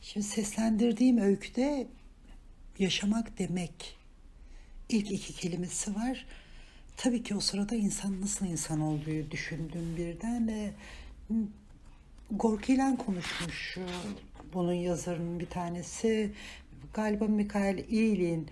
Şimdi seslendirdiğim öyküde yaşamak demek ilk iki kelimesi var. Tabii ki o sırada insan nasıl insan olduğu düşündüm birden. Gorki'yle konuşmuş bunun yazarının bir tanesi. Galiba Mikhail İlin,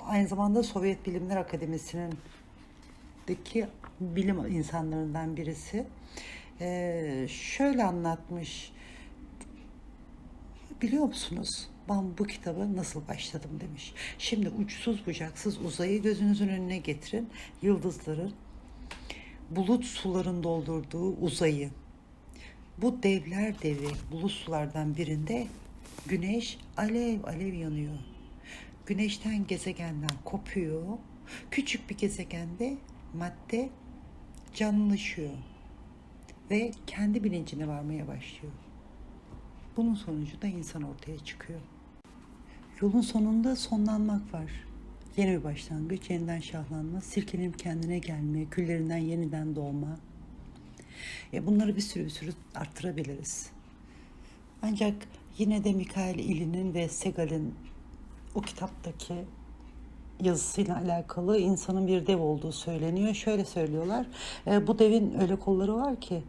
aynı zamanda Sovyet Bilimler Akademisi'ndeki bilim insanlarından birisi. Şöyle anlatmış. Biliyor musunuz? Ben bu kitaba nasıl başladım demiş. Şimdi uçsuz bucaksız uzayı gözünüzün önüne getirin. Yıldızların, bulut suların doldurduğu uzayı. Bu devler devi bulut sulardan birinde güneş alev alev yanıyor. Güneşten gezegenden kopuyor. Küçük bir gezegende madde canlılaşıyor ve kendi bilincine varmaya başlıyor. Bunun sonucu da insan ortaya çıkıyor. Yolun sonunda sonlanmak var. Yeni bir başlangıç, yeniden şahlanma, silkelenip kendine gelme, küllerinden yeniden doğma. Bunları bir sürü arttırabiliriz. Ancak yine de Mikhail İlin'in ve Segal'in o kitaptaki yazısıyla alakalı insanın bir dev olduğu söyleniyor. Şöyle söylüyorlar, bu devin öyle kolları var ki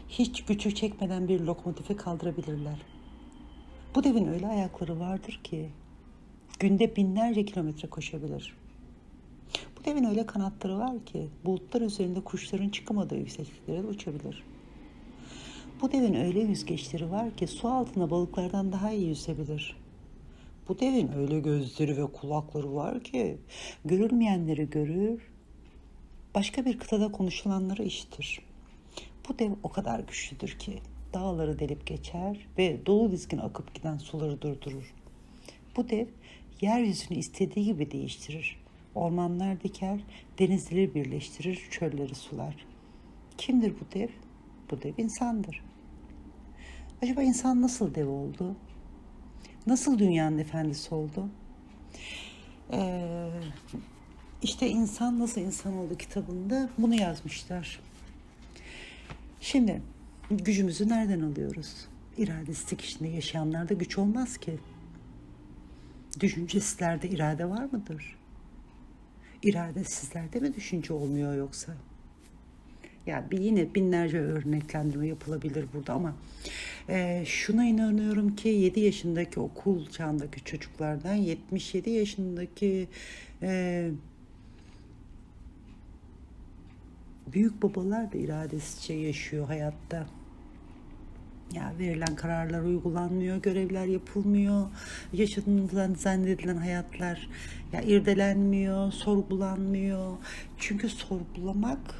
hiç gücü çekmeden bir lokomotifi kaldırabilirler. Bu devin öyle ayakları vardır ki günde binlerce kilometre koşabilir. Bu devin öyle kanatları var ki bulutlar üzerinde kuşların çıkamadığı yüksekliklere uçabilir. Bu devin öyle yüzgeçleri var ki su altında balıklardan daha iyi yüzebilir. Bu devin öyle gözleri ve kulakları var ki görülmeyenleri görür, başka bir kıtada konuşulanları işitir. Bu dev o kadar güçlüdür ki dağları delip geçer ve dolu dizgin akıp giden suları durdurur. Bu dev yeryüzünü istediği gibi değiştirir. Ormanlar diker, denizleri birleştirir, çölleri sular. Kimdir bu dev? Bu dev insandır. Acaba insan nasıl dev oldu? Nasıl dünyanın efendisi oldu? İşte İnsan Nasıl İnsan Oldu kitabında bunu yazmışlar. Şimdi gücümüzü nereden alıyoruz? İradesizlik içinde yaşayanlarda güç olmaz ki. Düşüncesizlerde irade var mıdır? İradesizlerde mi düşünce olmuyor yoksa? Ya yine binlerce örneklendirme yapılabilir burada ama şuna inanıyorum ki 7 yaşındaki okul çağındaki çocuklardan 77 yaşındaki büyük babalar da iradesizce yaşıyor hayatta. Ya verilen kararlar uygulanmıyor, görevler yapılmıyor, yaşadığından zannedilen hayatlar ya irdelenmiyor, sorgulanmıyor. Çünkü sorgulamak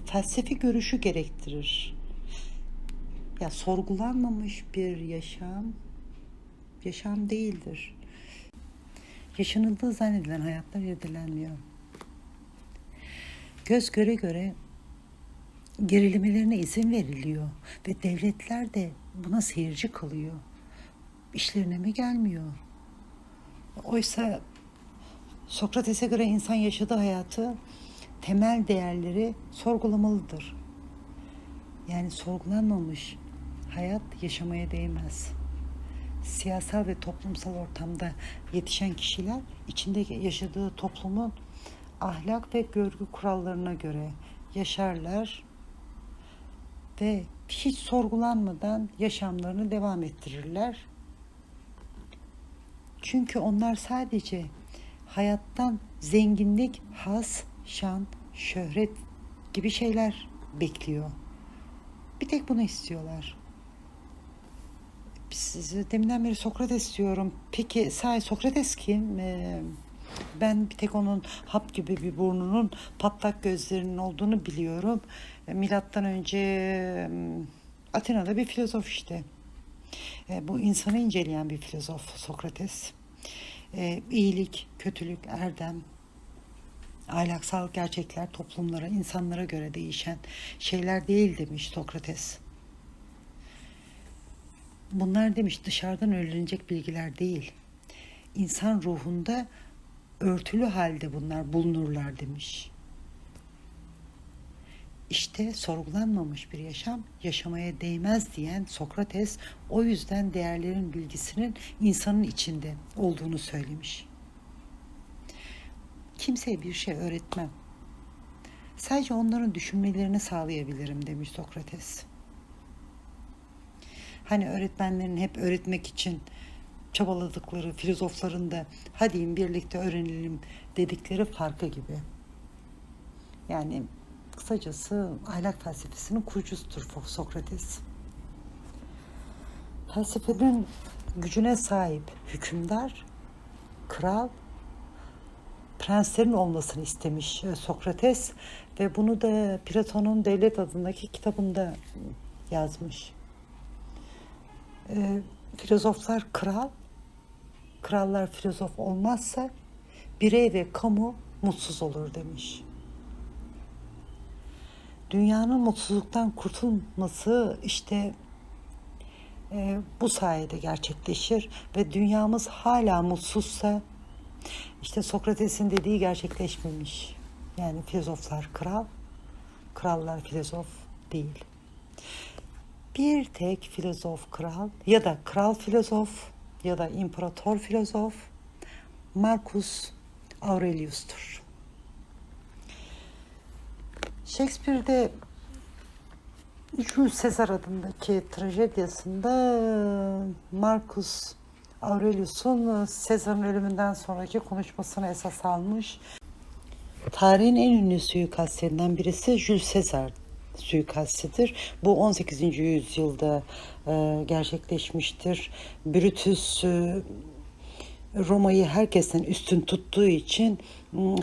felsefi görüşü gerektirir. Ya sorgulanmamış bir yaşam değildir. Yaşanıldığı zannedilen hayatlar irdelenmiyor. Göz göre göre gerilemelerine izin veriliyor ve devletler de buna seyirci kalıyor. İşlerine mi gelmiyor? Oysa Sokrates'e göre insan yaşadığı hayatı, temel değerleri sorgulamalıdır. Yani sorgulanmamış hayat yaşamaya değmez. Siyasal ve toplumsal ortamda yetişen kişiler içinde yaşadığı toplumun ahlak ve görgü kurallarına göre yaşarlar ve hiç sorgulanmadan yaşamlarını devam ettirirler. Çünkü onlar sadece hayattan zenginlik, haz, şan, şöhret gibi şeyler bekliyor. Bir tek bunu istiyorlar. Size deminden beri Sokrates diyorum. Peki sahi Sokrates kim? Ben bir tek onun hap gibi bir burnunun, patlak gözlerinin olduğunu biliyorum. Milattan önce Atina'da bir filozof işte. Bu insanı inceleyen bir filozof Sokrates. İyilik, kötülük, erdem, ahlaksal gerçekler toplumlara, insanlara göre değişen şeyler değil demiş Sokrates. Bunlar demiş dışarıdan öğrenilecek bilgiler değil. İnsan ruhunda örtülü halde bunlar bulunurlar demiş. İşte sorgulanmamış bir yaşam yaşamaya değmez diyen Sokrates o yüzden değerlerin bilgisinin insanın içinde olduğunu söylemiş. Kimseye bir şey öğretmem. Sadece onların düşünmelerini sağlayabilirim demiş Sokrates. Hani öğretmenlerin hep öğretmek için çabaladıkları, filozofların da hadi birlikte öğrenelim dedikleri farkı gibi. Yani kısacası ahlak felsefesinin kurucusudur Sokrates. Felsefenin gücüne sahip hükümdar, kral, prenslerin olmasını istemiş Sokrates ve bunu da Platon'un Devlet adındaki kitabında yazmış. Filozoflar kral, krallar filozof olmazsa birey ve kamu mutsuz olur demiş. Dünyanın mutsuzluktan kurtulması işte bu sayede gerçekleşir ve dünyamız hala mutsuzsa işte Sokrates'in dediği gerçekleşmemiş. Yani filozoflar kral, krallar filozof değil. Bir tek filozof kral ya da kral filozof ya da imparator filozof Marcus Aurelius'tur. Shakespeare'de Jules Caesar adındaki trajedyasında Marcus Aurelius'un Caesar'ın ölümünden sonraki konuşmasını esas almış. Tarihin en ünlü suikastlerinden birisi Jules Caesar suikastidir. Bu 18. yüzyılda gerçekleşmiştir. Brutus Roma'yı herkesten üstün tuttuğu için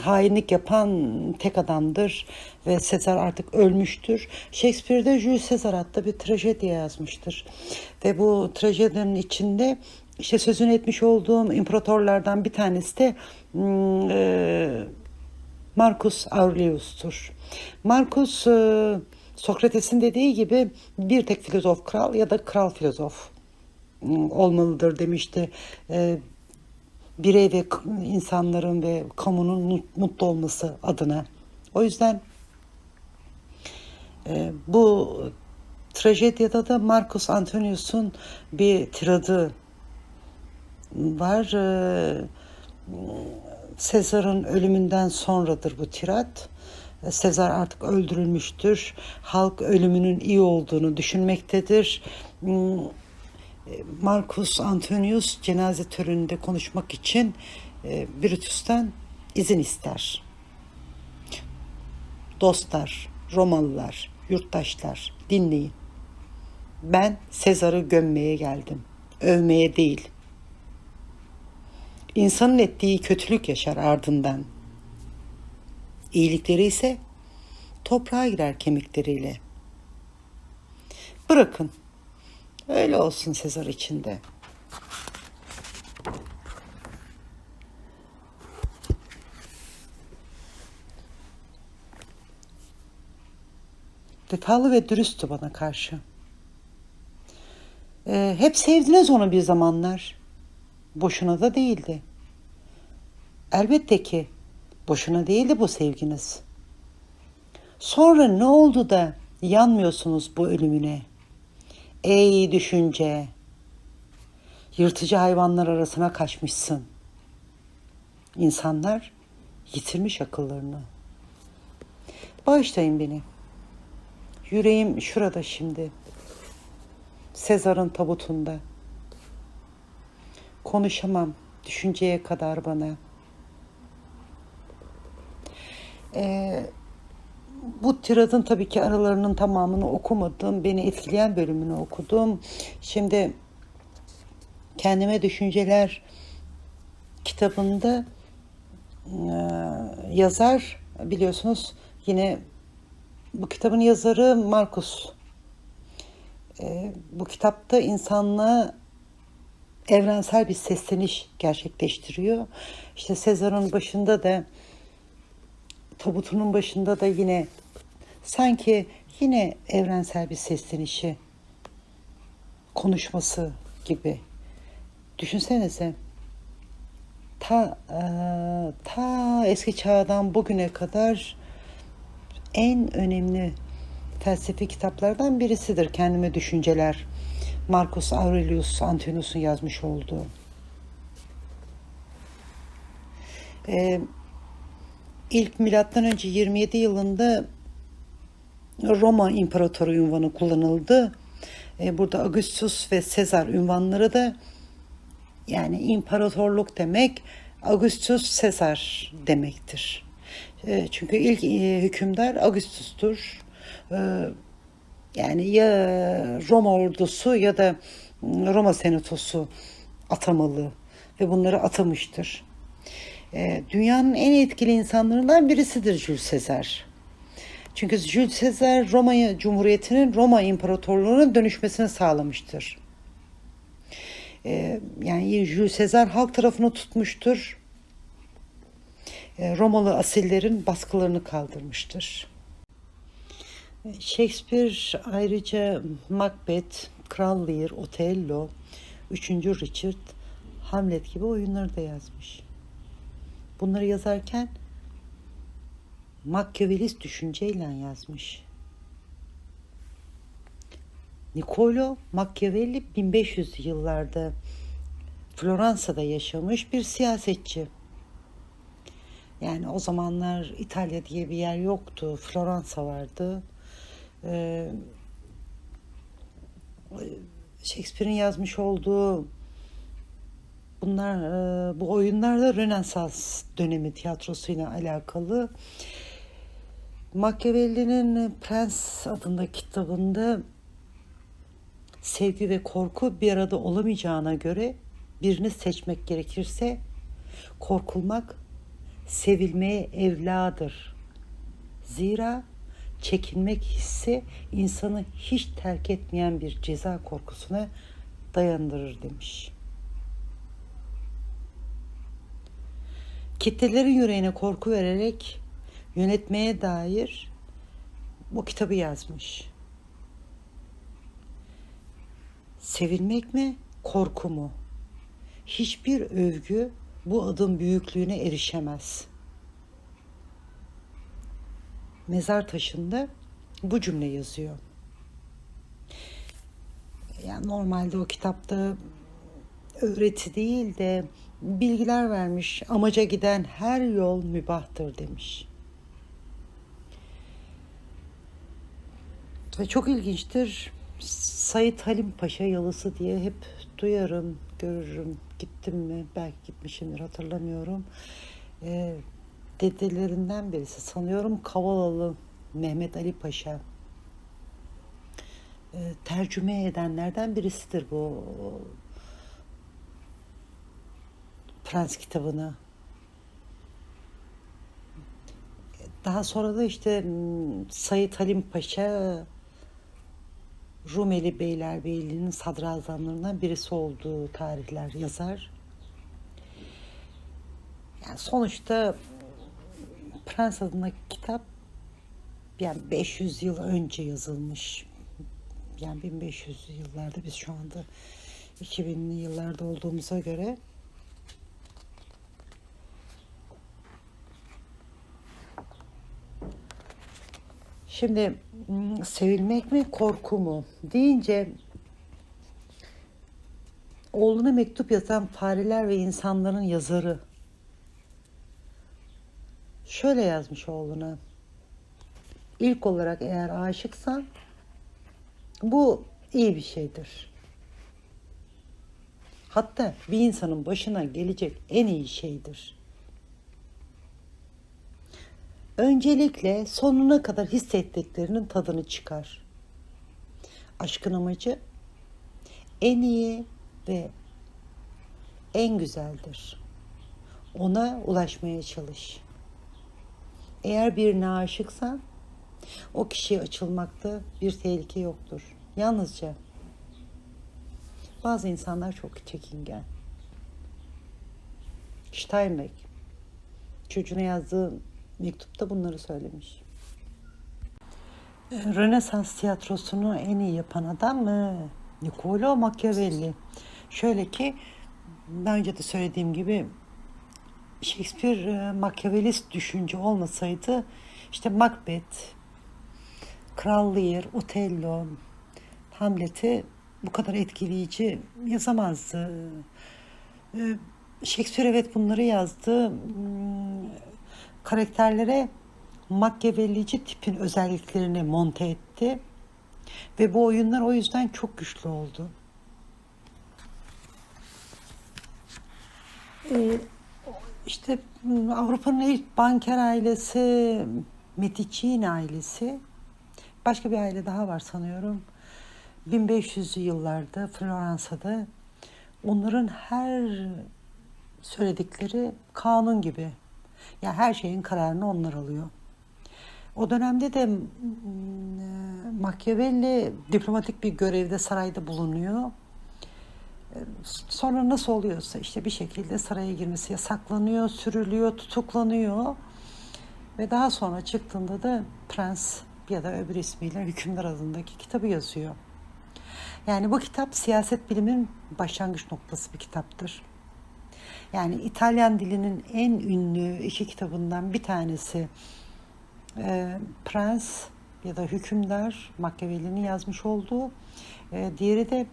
hainlik yapan tek adamdır ve Sezar artık ölmüştür. Shakespeare'de Jules Caesar adlı bir trajedi yazmıştır. Ve bu trajedinin içinde işte sözünü etmiş olduğum imparatorlardan bir tanesi de Marcus Aurelius'tur. Marcus Sokrates'in dediği gibi bir tek filozof kral ya da kral filozof olmalıdır demişti. Birey ve insanların ve kamunun mutlu olması adına. O yüzden bu trajedyada da Marcus Antonius'un bir tiradı var. Sezar'ın ölümünden sonradır bu tirat. Sezar artık öldürülmüştür. Halk ölümünün iyi olduğunu düşünmektedir. Marcus Antonius cenaze töreninde konuşmak için Brutus'tan izin ister. Dostlar, Romalılar, yurttaşlar dinleyin. Ben Sezar'ı gömmeye geldim. Övmeye değil. İnsanın ettiği kötülük yaşar ardından. İyilikleri ise toprağa girer kemikleriyle. Bırakın. Öyle olsun Sezar içinde. Vefalı ve dürüsttü bana karşı. Hep sevdiniz onu bir zamanlar. Boşuna da değildi. Elbette ki boşuna değildi bu sevginiz. Sonra ne oldu da yanmıyorsunuz bu ölümüne? Ey düşünce! Yırtıcı hayvanlar arasına kaçmışsın. İnsanlar yitirmiş akıllarını. Bağışlayın beni. Yüreğim şurada şimdi. Sezar'ın tabutunda. Konuşamam düşünceye kadar bana. Bu tiradın tabii ki aralarının tamamını okumadım. Beni etkileyen bölümünü okudum. Şimdi Kendime Düşünceler kitabında yazar biliyorsunuz yine bu kitabın yazarı Marcus. Bu kitapta insanlığa evrensel bir sesleniş gerçekleştiriyor. İşte Sezar'ın başında da tabutunun başında da yine sanki yine evrensel bir seslenişi konuşması gibi. Düşünsenize ta eski çağdan bugüne kadar en önemli felsefi kitaplardan birisidir. Kendime düşünceler. Marcus Aurelius Antoninus'un yazmış olduğu. İlk milattan önce 27 yılında Roma İmparatoru unvanı kullanıldı. Burada Augustus ve Sezar unvanları da, yani imparatorluk demek Augustus Caesar demektir. Çünkü ilk hükümdar Augustus'tur. Yani ya Roma ordusu ya da Roma senatosu atamalı ve bunları atamıştır. Dünyanın en etkili insanlarından birisidir Jules Caesar. Çünkü Jules Caesar Roma Cumhuriyeti'nin Roma İmparatorluğu'nun dönüşmesini sağlamıştır. Yani Jules Caesar halk tarafını tutmuştur. Romalı asillerin baskılarını kaldırmıştır. Shakespeare ayrıca Macbeth, Kral Lear, Otello, 3. Richard, Hamlet gibi oyunları da yazmış. Bunları yazarken Machiavellist düşünceyle yazmış. Niccolo Machiavelli 1500 yıllarda Floransa'da yaşamış bir siyasetçi. Yani o zamanlar İtalya diye bir yer yoktu. Floransa vardı. Shakespeare'in yazmış olduğu bu oyunlar da Rönesans dönemi tiyatrosuyla alakalı. Machiavelli'nin Prens adında kitabında sevgi ve korku bir arada olamayacağına göre birini seçmek gerekirse korkulmak sevilmeye evladır. Zira çekinmek hissi insanı hiç terk etmeyen bir ceza korkusuna dayandırır demiş. Kitlelerin yüreğine korku vererek yönetmeye dair bu kitabı yazmış. Sevilmek mi, korku mu? Hiçbir övgü bu adın büyüklüğüne erişemez. Mezar taşında bu cümle yazıyor. Yani normalde o kitapta öğreti değil de bilgiler vermiş. Amaca giden her yol mübahtır demiş. Ve çok ilginçtir. Said Halim Paşa yalısı diye hep duyarım, görürüm. Gittim mi? Belki gitmişimdir, hatırlamıyorum. Dedelerinden birisi sanıyorum Kavalalı Mehmet Ali Paşa. Tercüme edenlerden birisidir bu Prens kitabını. Daha sonra da işte Said Halim Paşa Rumeli Beylerbeyliği'nin sadrazamlarından birisi olduğu tarihler yazar. Yani sonuçta Prens adındaki kitap yani 500 yıl önce yazılmış. Yani 1500 yıllarda, biz şu anda 2000'li yıllarda olduğumuza göre şimdi sevilmek mi, korku mu deyince oğluna mektup yazan Fareler ve İnsanların yazarı şöyle yazmış oğluna: İlk olarak eğer aşıksan bu iyi bir şeydir. Hatta bir insanın başına gelecek en iyi şeydir. Öncelikle sonuna kadar hissettiklerinin tadını çıkar. Aşkın amacı en iyi ve en güzeldir. Ona ulaşmaya çalış. Eğer birine aşıksan o kişiye açılmakta bir tehlike yoktur. Yalnızca bazı insanlar çok çekingen. Steinbeck çocuğuna yazdığı mektupta bunları söylemiş. Rönesans tiyatrosunu en iyi yapan adam Niccolo Machiavelli. Şöyle ki, daha önce de söylediğim gibi Shakespeare Machiavellist düşünce olmasaydı işte Macbeth, Kral Lear, Otello, Hamlet'i bu kadar etkileyici yazamazdı. Ee, Shakespeare evet bunları yazdı. Karakterlere Machiavellici tipin özelliklerini monte etti. Ve bu oyunlar o yüzden çok güçlü oldu. Ee, işte Avrupa'nın ilk banker ailesi, Medici ailesi. Başka bir aile daha var sanıyorum. 1500'lü yıllarda Floransa'da onların her söyledikleri kanun gibi. Yani her şeyin kararını onlar alıyor. O dönemde de Machiavelli diplomatik bir görevde sarayda bulunuyor. Sonra nasıl oluyorsa işte bir şekilde saraya girmesi yasaklanıyor, sürülüyor, tutuklanıyor. Ve daha sonra çıktığında da Prens ya da öbür ismiyle Hükümdar adındaki kitabı yazıyor. Yani bu kitap siyaset bilimin başlangıç noktası bir kitaptır. Yani İtalyan dilinin en ünlü iki kitabından bir tanesi Prens ya da Hükümdar, Machiavelli'nin yazmış olduğu. Diğeri de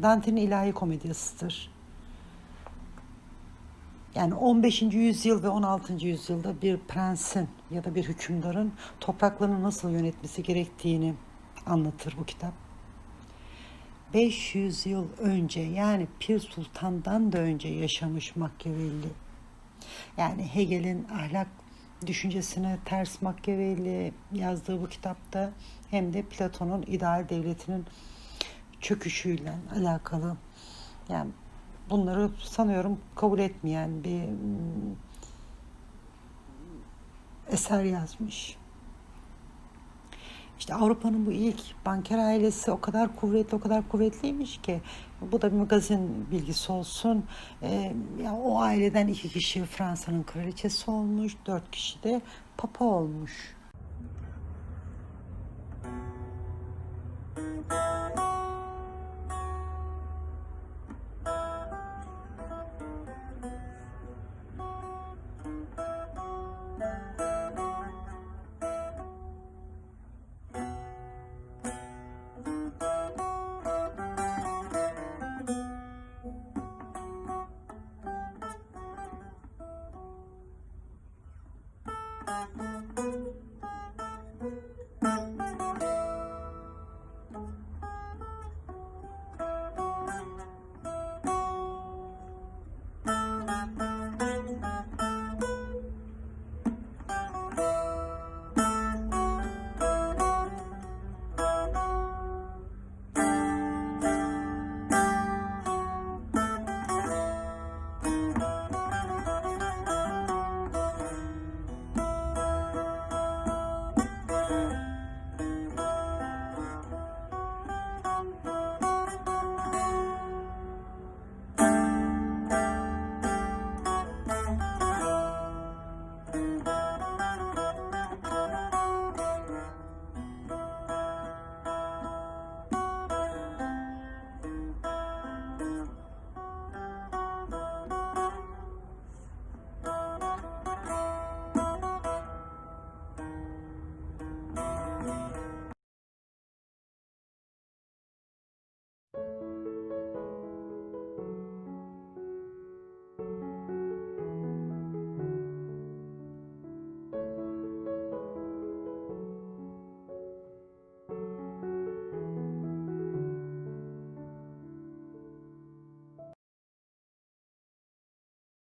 Dante'nin İlahi Komedyası'dır. Yani 15. yüzyıl ve 16. yüzyılda bir prensin ya da bir hükümdarın topraklarını nasıl yönetmesi gerektiğini anlatır bu kitap. 500 yıl önce yani Pir Sultan'dan da önce yaşamış Machiavelli. Yani Hegel'in ahlak düşüncesine ters Machiavelli yazdığı bu kitapta hem de Platon'un ideal devletinin çöküşüyle alakalı. Yani bunları sanıyorum kabul etmeyen bir eser yazmış. İşte Avrupa'nın bu ilk banker ailesi o kadar kuvvetli, o kadar kuvvetliymiş ki bu da bir magazin bilgisi olsun. Ya o aileden 2 kişi Fransa'nın kraliçesi olmuş, 4 kişi de papa olmuş.